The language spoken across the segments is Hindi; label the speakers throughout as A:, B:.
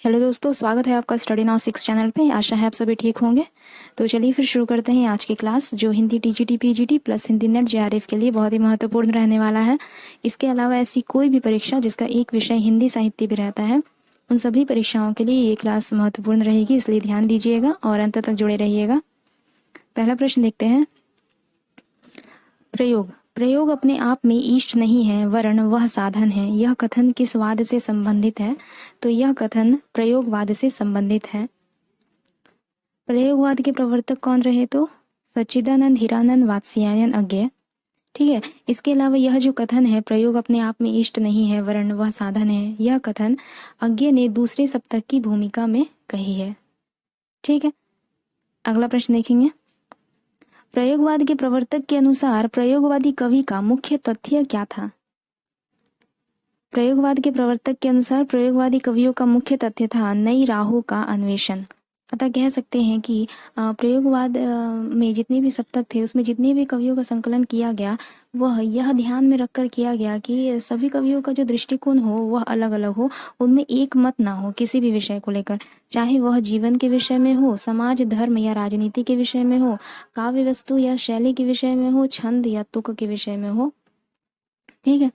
A: हेलो दोस्तों, स्वागत है आपका स्टडी नाउ 6 चैनल पे। आशा है आप सभी ठीक होंगे। तो चलिए फिर शुरू करते हैं आज की क्लास, जो Hindi TGT PGT plus Hindi net JRF के लिए बहुत ही महत्वपूर्ण रहने वाला है। इसके अलावा ऐसी कोई भी परीक्षा जिसका एक विषय हिंदी साहित्य भी रहता है, उन सभी परीक्षाओं के लिए ये क्लास महत्वपूर्ण रहेगी, इसलिए ध्यान दीजिएगा और अंत तक जुड़े रहिएगा। पहला प्रश्न देखते हैं। प्रयोग। प्रयोग अपने आप में इष्ट नहीं है, वरन वह साधन है। यह कथन किस वाद से संबंधित है? तो यह कथन प्रयोगवाद से संबंधित है। प्रयोगवाद के प्रवर्तक कौन रहे? तो सच्चिदानंद हीरानंद वात्स्यायन अज्ञेय। ठीक है। इसके अलावा यह जो कथन है, प्रयोग अपने आप में इष्ट नहीं है वरन वह साधन है, यह कथन अज्ञेय ने दूसरे सप्तक की भूमिका में कही है। ठीक है। अगला प्रश्न देखेंगे। प्रयोगवाद के प्रवर्तक के अनुसार प्रयोगवादी कवि का मुख्य तथ्य क्या था? प्रयोगवाद के प्रवर्तक के अनुसार प्रयोगवादी कवियों का मुख्य तथ्य था नई राहों का अन्वेषण। अतः कह सकते हैं कि प्रयोगवाद में जितने भी सप्तक थे, उसमें जितने भी कवियों का संकलन किया गया, वह यह ध्यान में रखकर किया गया कि सभी कवियों का जो दृष्टिकोण हो वह अलग अलग हो, उनमें एक मत ना हो किसी भी विषय को लेकर, चाहे वह जीवन के विषय में हो, समाज धर्म या राजनीति के विषय में हो, काव्य वस्तु या शैली के विषय में हो, छंद या तुक के विषय में हो। ठीक है।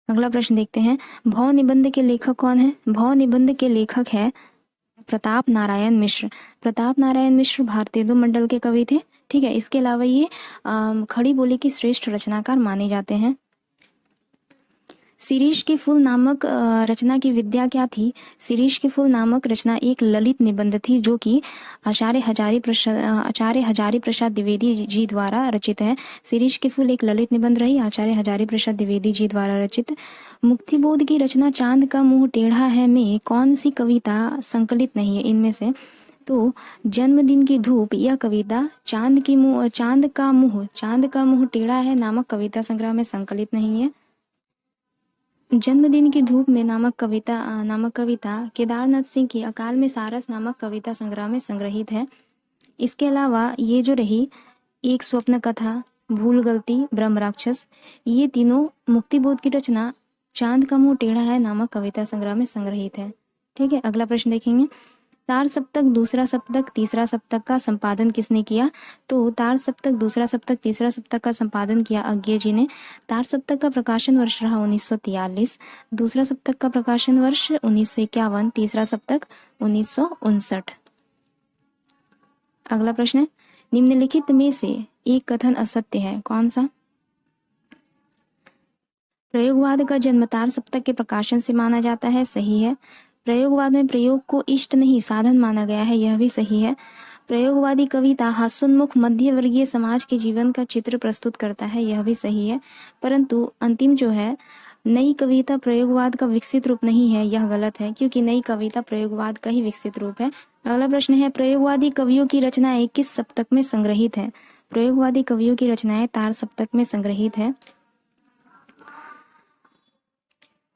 A: अगला प्रश्न देखते हैं। भव निबंध के लेखक कौन है? भव निबंध के लेखक है प्रताप नारायण मिश्र। प्रताप नारायण मिश्र भारतेंदु मंडल के कवि थे। ठीक है। इसके अलावा ये खड़ी बोली की श्रेष्ठ रचनाकार माने जाते हैं। शिरीष के फूल नामक रचना की विद्या क्या थी? शिरीष के फूल नामक रचना एक ललित निबंध थी, जो कि आचार्य हजारी प्रसाद द्विवेदी जी द्वारा रचित है। शिरीष के फूल एक ललित निबंध रही, आचार्य हजारी प्रसाद द्विवेदी जी द्वारा रचित। मुक्तिबोध की रचना चांद का मुंह टेढ़ा है में कौन सी कविता संकलित नहीं है इनमें से? तो जन्मदिन की धूप यह कविता चांद का मुंह टेढ़ा है नामक कविता संग्रह में संकलित नहीं है। जन्मदिन की धूप में नामक कविता केदारनाथ सिंह की अकाल में सारस नामक कविता संग्रह में संग्रहित है। इसके अलावा ये जो रही एक स्वप्न कथा, भूल गलती, ब्रह्म राक्षस, ये तीनों मुक्तिबोध की रचना चांद का मुंह टेढ़ा है नामक कविता संग्रह में संग्रहित है। ठीक है। अगला प्रश्न देखेंगे। तार सप्तक, दूसरा सप्तक, तीसरा सप्तक का संपादन किसने किया? तो तार सप्तक, दूसरा सप्तक, तीसरा सप्तक का संपादन किया अज्ञेय जी ने। तार सप्तक का प्रकाशन वर्ष रहा 1943, दूसरा सप्तक का प्रकाशन वर्ष 1951, तीसरा सप्तक 1959। अगला प्रश्न। निम्नलिखित में से एक कथन असत्य है, कौन सा? प्रयोगवाद का जन्म तार सप्तक के प्रकाशन से माना जाता है, सही है। प्रयोगवाद में प्रयोग को इष्ट नहीं साधन माना गया है, यह भी सही है। प्रयोगवादी कविता हास्योन्मुख मध्य वर्गीय समाज के जीवन का चित्र प्रस्तुत करता है, यह भी सही है। परंतु अंतिम जो है, नई कविता प्रयोगवाद का विकसित रूप नहीं है, यह गलत है, क्योंकि नई कविता प्रयोगवाद का ही विकसित रूप है। अगला प्रश्न है। प्रयोगवादी कवियों की रचनाएं किस सप्तक में संग्रहित है? प्रयोगवादी कवियों की रचनाएं तार सप्तक में संग्रहित है।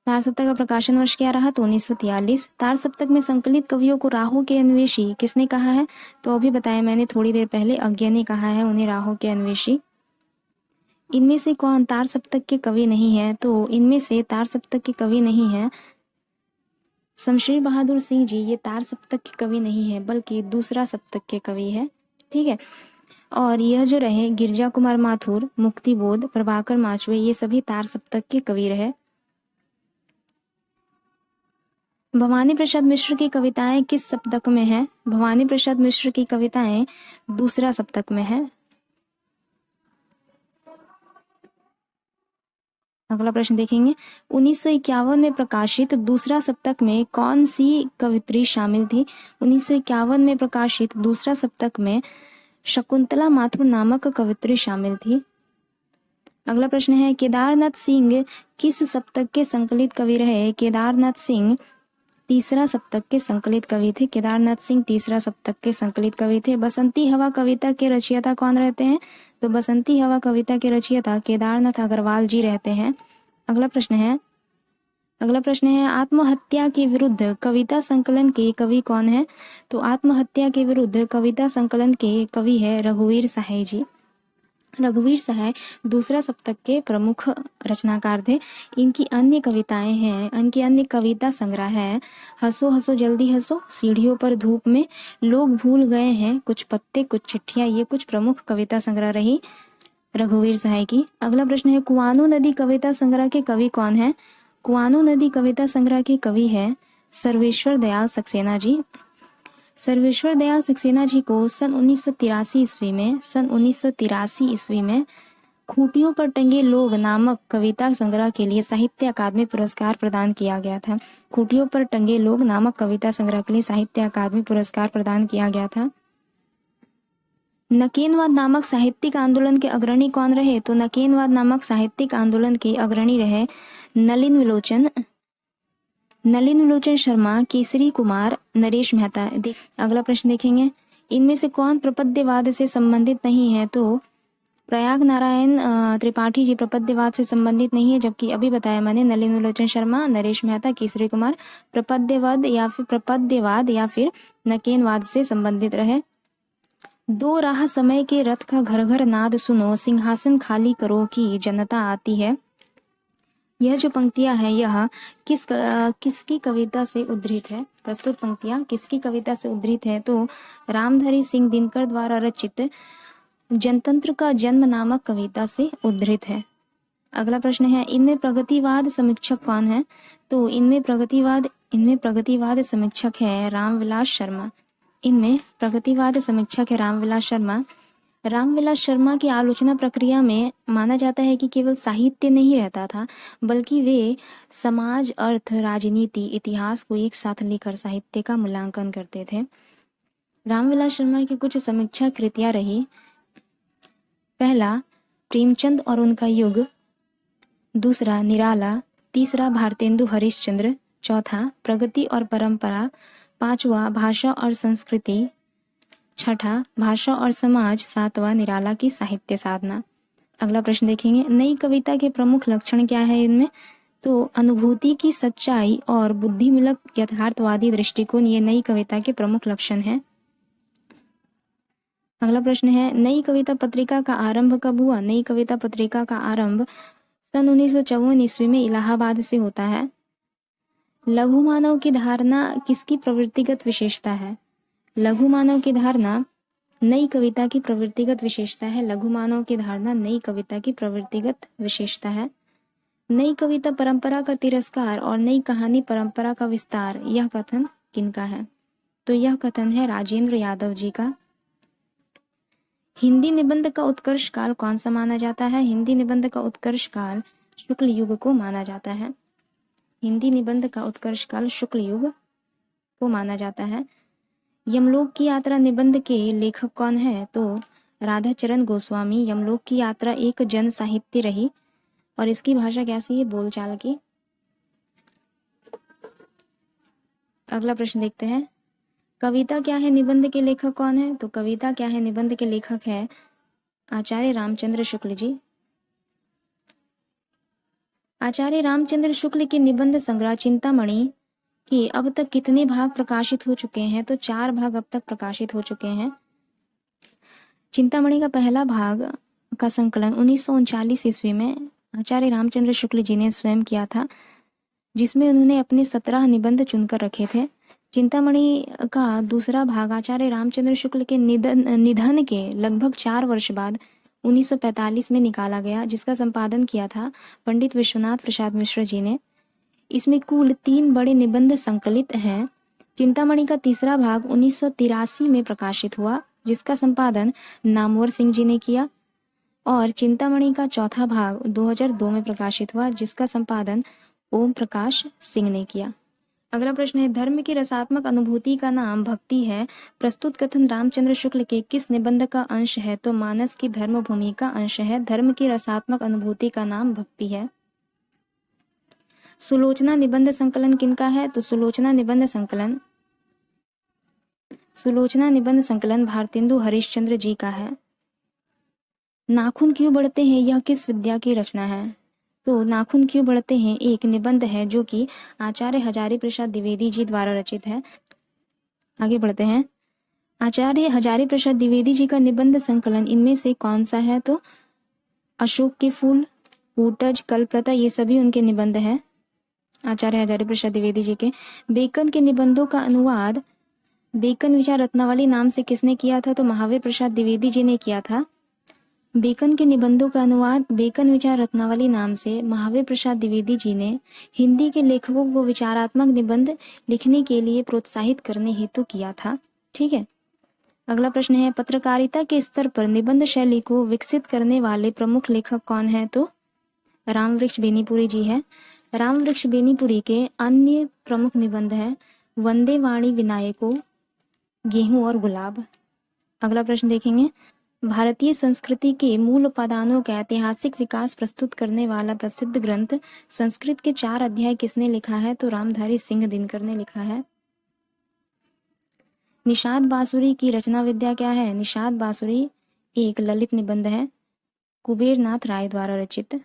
A: तार सप्तक का प्रकाशन वर्ष क्या रहा? तो 1943। तार सप्तक में संकलित कवियों को राहों के अन्वेषी किसने कहा है? तो अभी बताया मैंने थोड़ी देर पहले, अज्ञेय ने कहा है उन्हें राहों के अन्वेषी। इनमें से कौन तार सप्तक के कवि नहीं है? तो इनमें से तार सप्तक के कवि नहीं है शमशेर बहादुर सिंह जी, ये तार सप्तक के कवि नहीं है, बल्कि दूसरा सप्तक के कवि है। ठीक है। और यह जो रहे गिरजा कुमार माथुर, मुक्तिबोध, प्रभाकर माचवे, ये सभी तार सप्तक के कवि रहे। भवानी प्रसाद मिश्र की कविताएं किस सप्तक में है? भवानी प्रसाद मिश्र की कविताएं दूसरा सप्तक में है। अगला प्रश्न देखेंगे। 1951 में प्रकाशित दूसरा सप्तक में कौन सी कवित्री शामिल थी? 1951 में प्रकाशित दूसरा सप्तक में शकुंतला माथुर नामक कवित्री शामिल थी। अगला प्रश्न है। केदारनाथ सिंह किस सप्तक के संकलित कवि रहे? केदारनाथ सिंह तीसरा सप्तक के संकलित कवि थे। केदारनाथ सिंह तीसरा सप्तक के संकलित कवि थे। बसंती हवा कविता के रचयिता कौन रहते हैं? तो बसंती हवा कविता के रचयिता केदारनाथ अग्रवाल जी रहते हैं। अगला प्रश्न है। आत्महत्या के विरुद्ध कविता संकलन के कवि कौन है? तो आत्महत्या के विरुद्ध कविता संकलन के कवि है रघुवीर साहे जी। रघुवीर सहाय दूसरा सप्तक के प्रमुख रचनाकार थे। इनकी अन्य कविताएं हैं, इनकी अन्य कविता संग्रह है हंसो हंसो जल्दी हंसो, सीढ़ियों पर धूप में, लोग भूल गए हैं कुछ पत्ते कुछ चिट्ठियां। ये कुछ प्रमुख कविता संग्रह रही रघुवीर सहाय की। अगला प्रश्न है कुआनो नदी कविता संग्रह के कवि कौन है? कुआनो नदी कविता संग्रह के कवि है सर्वेश्वर दयाल सक्सेना जी। सर्वेश्वर दयाल सक्सेना जी को सन 1983 ईस्वी में खूंटियों पर टंगे लोग नामक कविता संग्रह के लिए साहित्य अकादमी पुरस्कार प्रदान किया गया था। खूंटियों पर टंगे लोग नामक कविता संग्रह के लिए साहित्य अकादमी पुरस्कार प्रदान किया गया था। नकेनवाद नामक साहित्यिक आंदोलन के अग्रणी कौन रहे? तो नकेनवाद नामक साहित्यिक आंदोलन के अग्रणी रहे नलिन विलोचन शर्मा, केसरी कुमार, नरेश मेहता। अगला प्रश्न देखेंगे, इनमें से कौन प्रपद्यवाद से संबंधित नहीं है? तो प्रयाग नारायण त्रिपाठी जी प्रपद्यवाद से संबंधित नहीं है, जबकि अभी बताया मैंने नलिन विलोचन शर्मा, नरेश मेहता, केसरी कुमार प्रपद्यवाद या फिर नकेनवाद से संबंधित रहे। दो राह समय के रथ का घर घर नाद सुनो, सिंहासन खाली करो की जनता आती है। यह जो पंक्तियां हैं यह किसकी कविता से उद्धृत है? प्रस्तुत पंक्तियां किसकी कविता से उद्धृत है? तो रामधारी सिंह दिनकर द्वारा रचित जनतंत्र का जन्म नामक कविता से उद्धृत है। अगला प्रश्न है, इनमें प्रगतिवाद समीक्षक कौन है? तो इनमें प्रगतिवाद समीक्षक है रामविलास शर्मा। इनमें प्रगतिवाद समीक्षक है रामविलास शर्मा। रामविलास शर्मा की आलोचना प्रक्रिया में माना जाता है कि केवल साहित्य नहीं रहता था, बल्कि वे समाज, अर्थ, राजनीति, इतिहास को एक साथ लेकर साहित्य का मूल्यांकन करते थे। रामविलास शर्मा की कुछ समीक्षा कृतियां रही। पहला प्रेमचंद और उनका युग, दूसरा निराला, तीसरा भारतेंदु हरिश्चंद्र, चौथा प्रगति और परंपरा, पांचवा भाषा और संस्कृति, छठा भाषा और समाज, सातवां निराला की साहित्य साधना। अगला प्रश्न देखेंगे, नई कविता के प्रमुख लक्षण क्या है इनमें? तो अनुभूति की सच्चाई और बुद्धिमूलक यथार्थवादी दृष्टिकोण ये नई कविता के प्रमुख लक्षण हैं। अगला प्रश्न है, नई कविता पत्रिका का आरंभ कब हुआ? नई कविता पत्रिका का आरंभ सन 1954 ईस्वी में इलाहाबाद से होता है। लघु मानव की धारणा किसकी प्रवृत्तिगत विशेषता है? लघु मानव की धारणा नई कविता की प्रवृत्तिगत विशेषता है। लघु मानव की धारणा नई कविता की प्रवृत्तिगत विशेषता है। नई कविता परंपरा का तिरस्कार और नई कहानी परंपरा का विस्तार, यह कथन किनका है? तो यह कथन है राजेंद्र यादव जी का। हिंदी निबंध का उत्कर्ष काल कौन सा माना जाता है? हिंदी निबंध का उत्कर्ष काल शुक्ल युग को माना जाता है। हिंदी निबंध का उत्कर्ष काल शुक्ल युग को माना जाता है। यमलोक की यात्रा निबंध के लेखक कौन है? तो राधाचरण गोस्वामी। यमलोक की यात्रा एक जन साहित्य रही और इसकी भाषा कैसी है? बोलचाल की। अगला प्रश्न देखते हैं, कविता क्या है निबंध के लेखक कौन है? तो कविता क्या है निबंध के लेखक है आचार्य रामचंद्र शुक्ल जी। आचार्य रामचंद्र शुक्ल के निबंध संग्रह चिंतामणि कि अब तक कितने भाग प्रकाशित हो चुके हैं? तो 4 भाग अब तक प्रकाशित हो चुके हैं। चिंतामणि का पहला भाग का संकलन 1939 ईस्वी में आचार्य रामचंद्र शुक्ल जी ने स्वयं किया था, जिसमें उन्होंने अपने 17 निबंध चुनकर रखे थे। चिंतामणि का दूसरा भाग आचार्य रामचंद्र शुक्ल के निधन के लगभग 4 वर्ष बाद 1945 में निकाला गया, जिसका संपादन किया था पंडित विश्वनाथ प्रसाद मिश्र जी ने। इसमें कुल 3 बड़े निबंध संकलित हैं। चिंतामणि का तीसरा भाग 1983 में प्रकाशित हुआ, जिसका संपादन नामवर सिंह जी ने किया, और चिंतामणि का चौथा भाग 2002 में प्रकाशित हुआ, जिसका संपादन ओम प्रकाश सिंह ने किया। अगला प्रश्न है, धर्म की रसात्मक अनुभूति का नाम भक्ति है। प्रस्तुत कथन रामचंद्र शुक्ल के किस निबंध का अंश है? तो मानस की धर्म भूमि का अंश है। धर्म की रसात्मक अनुभूति का नाम भक्ति है। सुलोचना निबंध संकलन किनका है? तो सुलोचना निबंध संकलन भारतेंदु हरिश्चंद्र जी का है। नाखून क्यों बढ़ते हैं, यह किस विद्या की रचना है? तो नाखून क्यों बढ़ते हैं एक निबंध है जो कि आचार्य हजारी प्रसाद द्विवेदी जी द्वारा रचित है। आगे बढ़ते हैं। आचार्य हजारी प्रसाद द्विवेदी जी का निबंध संकलन इनमें से कौन सा है? तो अशोक के फूल, कूटज, कल्पलता, ये सभी उनके निबंध हैं आचार्य हजारी प्रसाद द्विवेदी जी के। बेकन के निबंधों का अनुवाद बेकन विचार रत्नावली नाम से किसने किया था? तो महावीर प्रसाद द्विवेदी जी ने किया था। बेकन के निबंधों का अनुवाद बेकन विचार रत्नावली नाम से महावीर प्रसाद द्विवेदी जी ने हिंदी के लेखकों को विचारात्मक निबंध लिखने के लिए प्रोत्साहित करने हेतु किया था। ठीक है, अगला प्रश्न है, पत्रकारिता के स्तर पर निबंध शैली को विकसित करने वाले प्रमुख लेखक कौन है? तो रामवृक्ष बेनीपुरी जी है। रामवृक्ष बेनीपुरी के अन्य प्रमुख निबंध हैं वंदे वाणी विनायको, गेहूं और गुलाब। अगला प्रश्न देखेंगे, भारतीय संस्कृति के मूल उपादानों का ऐतिहासिक विकास प्रस्तुत करने वाला प्रसिद्ध ग्रंथ संस्कृत के 4 अध्याय किसने लिखा है? तो रामधारी सिंह दिनकर ने लिखा है। निषाद बांसुरी की रचना विद्या क्या है? निषाद बांसुरी एक ललित निबंध है, कुबेरनाथ राय द्वारा रचित।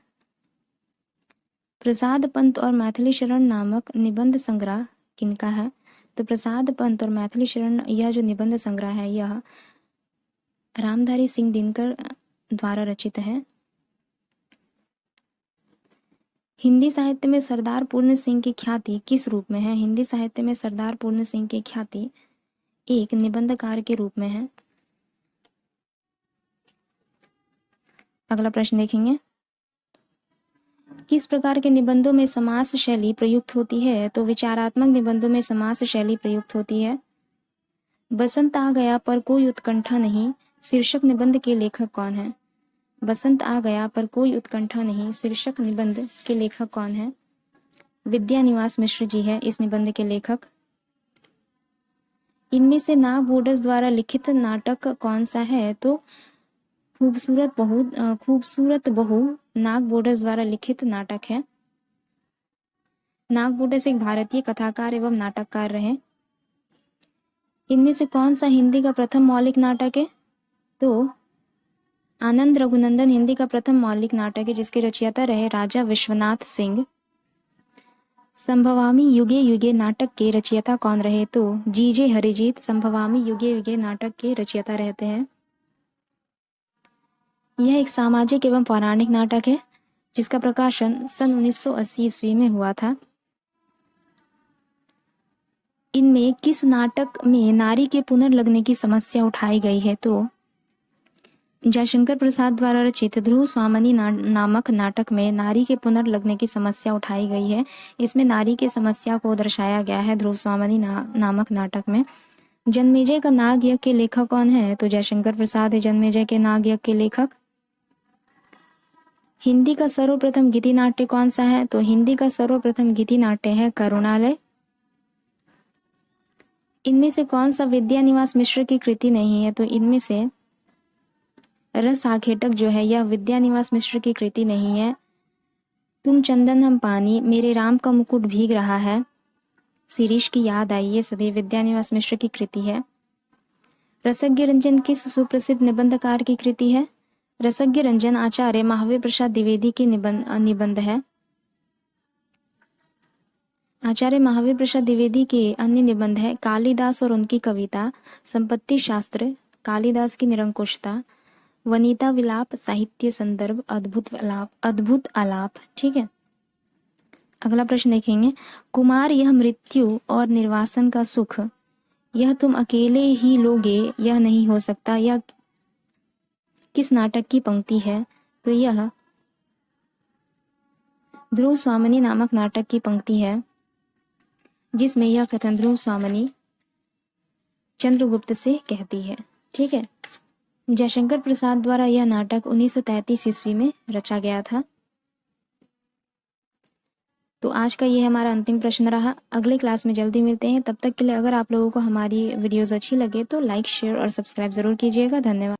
A: प्रसाद पंत और मैथिली शरण नामक निबंध संग्रह किनका है? तो प्रसाद पंत और मैथिली शरण यह जो निबंध संग्रह है यह रामधारी सिंह दिनकर द्वारा रचित है। हिंदी साहित्य में सरदार पूर्ण सिंह की ख्याति किस रूप में है? हिंदी साहित्य में सरदार पूर्ण सिंह की ख्याति एक निबंधकार के रूप में है। अगला प्रश्न देखेंगे, किस प्रकार के निबंधों में समास शैली प्रयुक्त होती है? तो विचारात्मक निबंधों में समास शैली प्रयुक्त होती है। बसंत आ गया पर कोई उत्कंठा नहीं शीर्षक निबंध के लेखक कौन है? बसंत आ गया पर कोई उत्कंठा नहीं शीर्षक निबंध के लेखक कौन है? विद्यानिवास मिश्र जी है इस निबंध के लेखक। इनमें से नाग बोडस द्वारा लिखित नाटक कौन सा है? तो खूबसूरत बहू नाग बोडस द्वारा लिखित नाटक है। नाग बोडस एक भारतीय कथाकार एवं नाटककार रहे। इनमें से कौन सा हिंदी का प्रथम मौलिक नाटक है? तो आनंद रघुनंदन हिंदी का प्रथम मौलिक नाटक है जिसके रचयिता रहे राजा विश्वनाथ सिंह। संभवामी युगे युगे नाटक के रचयिता कौन रहे? तो जी.जे. हरिजीत संभवामी युगे युगे नाटक के रचयिता रहते हैं। यह एक सामाजिक एवं पौराणिक नाटक है जिसका प्रकाशन सन 1980 ईस्वी में हुआ था। इनमें किस नाटक में नारी के पुनर्लग्न की समस्या उठाई गई है? तो जयशंकर प्रसाद द्वारा रचित ध्रुव स्वामिनी नामक नाटक में नारी के पुनर्लग्न की समस्या उठाई गई है। इसमें नारी की समस्या को दर्शाया गया है ध्रुव स्वामिनी नामक नाटक में। जन्मेजय का नाग यज्ञ के लेखक कौन है? तो जयशंकर प्रसाद है जन्मेजय के नाग यज्ञ के लेखक। हिंदी का सर्वप्रथम गीति नाट्य कौन सा है? तो हिंदी का सर्वप्रथम गीति नाट्य है करुणालय। इनमें से कौन सा विद्यानिवास मिश्र की कृति नहीं है? तो इनमें से रस आखेटक जो है यह विद्यानिवास मिश्र की कृति नहीं है। तुम चंदन हम पानी, मेरे राम का मुकुट भीग रहा है, शिरीष की याद आई, ये सभी विद्यानिवास मिश्र की कृति है। रसज्ञ रंजन किस सुप्रसिद्ध निबंधकार की कृति है? रसज्ञ रंजन आचार्य महावीर प्रसाद द्विवेदी की निबंध है। आचार्य महावीर प्रसाद द्विवेदी के अन्य निबंध है कालिदास और उनकी कविता, संपत्ति शास्त्र, कालिदास की निरंकुशता, वनिता विलाप, साहित्य संदर्भ, अद्भुत आलाप। ठीक है, अगला प्रश्न देखेंगे, कुमार यह मृत्यु और निर्वासन का सुख, यह तुम अकेले ही लोगे, यह नहीं हो सकता, यह किस नाटक की पंक्ति है? तो यह ध्रुव स्वामिनी नामक नाटक की पंक्ति है जिसमें यह कथन ध्रुव स्वामिनी चंद्रगुप्त से कहती है। ठीक है, जयशंकर प्रसाद द्वारा यह नाटक 1933 ईस्वी में रचा गया था। तो आज का ये हमारा अंतिम प्रश्न रहा। अगले क्लास में जल्दी मिलते हैं। तब तक के लिए अगर आप लोगों को हमारी वीडियोस अच्छी लगे तो लाइक, शेयर और सब्सक्राइब जरूर कीजिएगा। धन्यवाद।